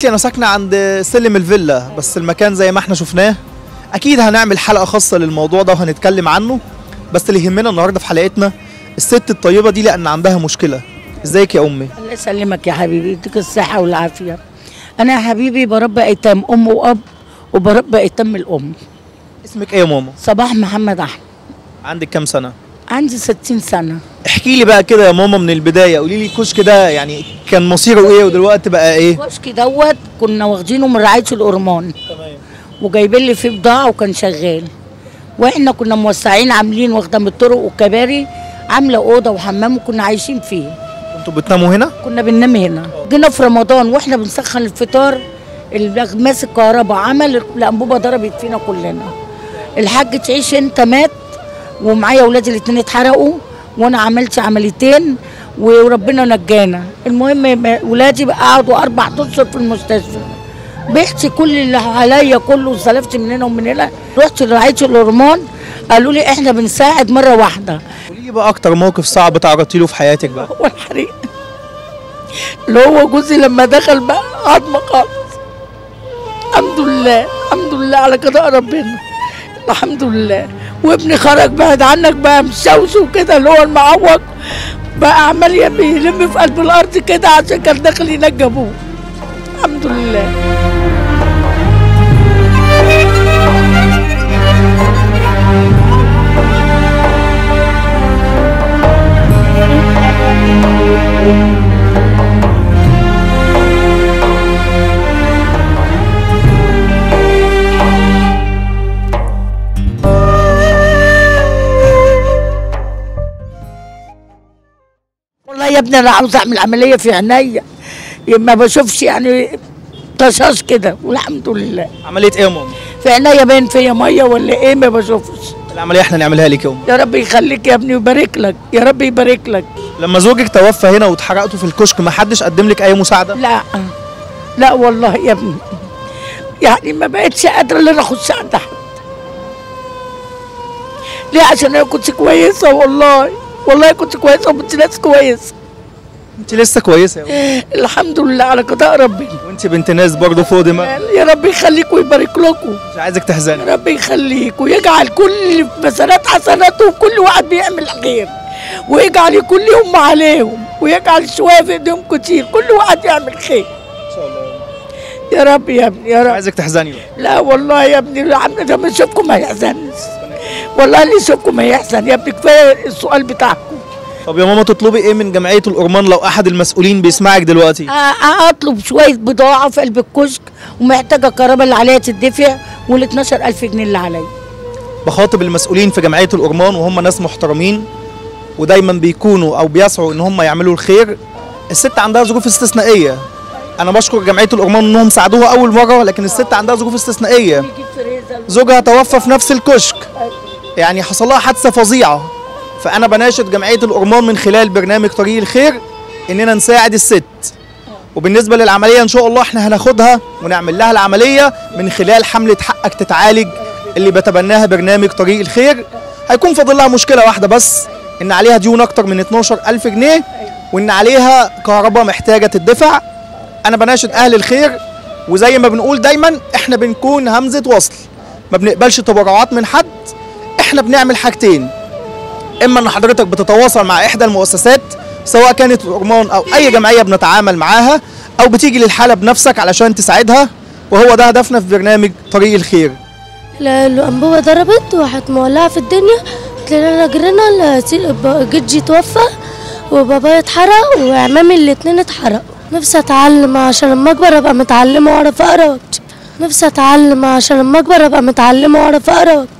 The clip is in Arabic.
انا ساكنه عند سلم الفيلا، بس المكان زي ما احنا شفناه. اكيد هنعمل حلقه خاصه للموضوع ده وهنتكلم عنه، بس اللي يهمنا النهارده في حلقتنا الست الطيبه دي لان عندها مشكله. ازيك يا امي؟ الله يسلمك يا حبيبي، يديك الصحه والعافيه. انا يا حبيبي بربي ايتام ام واب وبربي ايتام الام. اسمك ايه يا ماما؟ صباح محمد احمد. عندك كام سنه؟ عندي 60 سنه. احكي لي بقى كده يا ماما من البدايه، قولي لي الكشك ده يعني كان مصيره ايه ودلوقتي بقى ايه؟ الكشك دوت كنا واخدينه من رعايه الأورمان، تمام. وجايبين لي فيه بضاعه وكان شغال، واحنا كنا موسعين عاملين واخده من الطرق والكباري، عامله اوضه وحمام وكنا عايشين فيه. انتوا بتناموا هنا؟ كنا بننام هنا. جينا في رمضان واحنا بنسخن الفطار، ماس الكهرباء عمل الانبوبه ضربت فينا كلنا. الحاج تعيش انت مات، ومعايا اولادي الاثنين اتحرقوا، وانا عملت عمليتين وربنا نجانا. المهم ولادي قعدوا 4 اشهر في المستشفى. بعت كل اللي عليا كله وسلفت من هنا ومن هنا. رحت لرعايه الأورمان قالوا لي احنا بنساعد مره واحده. قولي لي بقى اكتر موقف صعب تعرضتي له في حياتك بقى. هو الحريق اللي هو جوزي لما دخل بقى عظمه خالص. الحمد لله الحمد لله على قضاء ربنا، الحمد لله. وابني خرج بعد عنك بقى مشوش وكده، اللي هو المعوق بقى عمال يلم في قلب الارض كده عشان كان داخل ينجبوه. الحمد لله. والله يا ابني انا عاوز اعمل عمليه في عينيا، ما بشوفش يعني طشاش كده، والحمد لله. عمليه ايه يا ماما؟ في عينيا باين فيا ميه ولا ايه، ما بشوفش. العمليه احنا نعملها لك يا امي. يا رب يخليك يا ابني ويبارك لك، يا رب يبارك لك. لما زوجك توفى هنا واتحرقتوا في الكشك ما حدش قدم لك اي مساعده؟ لا لا والله يا ابني، يعني ما بقتش قادره ان انا اخش عند حد. ليه؟ عشان انا كنت كويسه، والله كنت كويسه وكنت ناس كويسه. انت لسه كويسه يا امي. الحمد لله على قضاء ربنا. وانت بنت ناس برضه فوق دماغك. يا رب يخليك ويبارك لكم. مش عايزك تحزني. يا رب يخليك ويجعل كل مسارات حسناته وكل واحد بيعمل خير، ويجعل كل يوم عليهم، ويجعل شويه في ايديهم كتير، كل واحد يعمل خير ان شاء الله يا رب يا ابني يا مش رب. عايزك تحزني بقى. لا والله يا ابني العم ده ما يشوفكم ما يحزنش، والله اللي يشوفكم ما يحزن يا ابني. كفايه السؤال بتاعكم. طب يا ماما تطلبي ايه من جمعيه الأورمان لو احد المسؤولين بيسمعك دلوقتي؟ اطلب شويه بضاعه في قلب الكشك، ومحتاجه الكهرباء اللي عليها تدفع، وال 12000 جنيه اللي عليا. بخاطب المسؤولين في جمعيه الأورمان وهم ناس محترمين ودايما بيكونوا او بيسعوا ان هم يعملوا الخير. الست عندها ظروف استثنائيه. انا بشكر جمعيه الأورمان انهم ساعدوها اول مره، لكن الست عندها ظروف استثنائيه. زوجها توفى في نفس الكشك، يعني حصل لها حادثه فظيعه. فانا بناشد جمعيه الأورمان من خلال برنامج طريق الخير اننا نساعد الست. وبالنسبه للعمليه ان شاء الله احنا هناخدها ونعمل لها العمليه من خلال حمله حقك تتعالج اللي بتبناها برنامج طريق الخير. هيكون فاضل لها مشكله واحده بس، ان عليها ديون اكتر من 12000 جنيه، وان عليها كهرباء محتاجه تدفع. انا بناشد اهل الخير، وزي ما بنقول دايما احنا بنكون همزه وصل، ما بنقبلش تبرعات من حد. احنا بنعمل حاجتين، اما ان حضرتك بتتواصل مع احدى المؤسسات سواء كانت الأورمان او اي جمعيه بنتعامل معاها، او بتيجي للحاله بنفسك علشان تساعدها، وهو ده هدفنا في برنامج طريق الخير. الانبوبه ضربت وراحت مولعه في الدنيا، طلعنا جرينا، جدي توفى وبابايا اتحرق وعمامي الاتنين اتحرقوا. نفسي اتعلم عشان لما اكبر ابقى متعلمه واعرف اقرا واكتب. نفسي اتعلم عشان لما اكبر ابقى متعلمه واعرف اقرا واكتب.